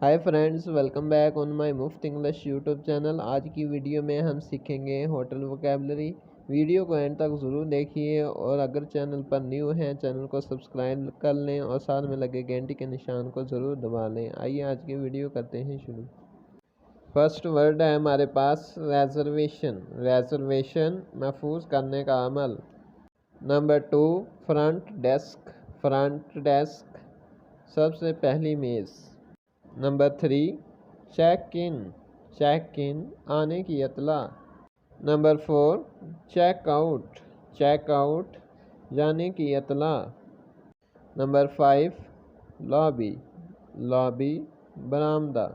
Hi friends, welcome back on my मुफ्त English YouTube channel. आज की वीडियो में हम सीखेंगे होटल वोकैबुलरी। वीडियो को एंड तक ज़रूर देखिए और अगर चैनल पर न्यू हैं चैनल को सब्सक्राइब कर लें और साथ में लगे घंटी के निशान को ज़रूर दबा लें। आइए आज की वीडियो करते हैं शुरू। फर्स्ट वर्ड है हमारे पास रेजर्वेशन। रेजर्वेशन महफूज करने का अमल। Number 2 front desk. Front desk सबसे पहली मेज़। Number 3 check in. Check in आने की इतला। Number 4 check out. Check out जाने की इतला। Number 5 lobby. लॉबी बरामदा।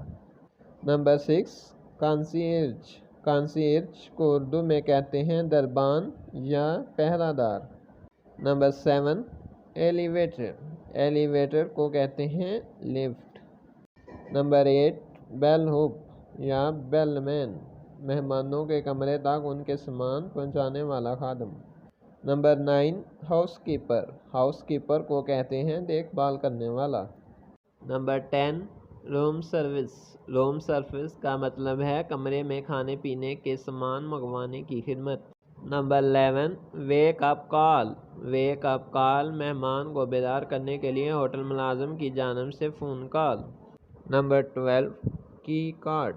Number 6 concierge. कंसीर्ज को उर्दू में कहते हैं दरबान या पहरादार। Number 7 elevator. एलिवेटर को कहते हैं लिफ्ट। नंबर 8 बेल हुक या बेलमैन मेहमानों के कमरे तक उनके सामान पहुंचाने वाला खादम। Number 9 housekeeper. हाउसकीपर को कहते हैं देखभाल करने वाला। Number 10 room service. Room service का मतलब है कमरे में खाने पीने के सामान मंगवाने की खिदमत। Number 11 wake up call. Wake up call मेहमान को बेदार करने के लिए होटल मुलाजिम की जानिब से फ़ोन कॉल। नंबर 12 की कार्ड।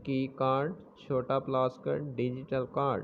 की कार्ड छोटा प्लास्टिक डिजिटल कार्ड।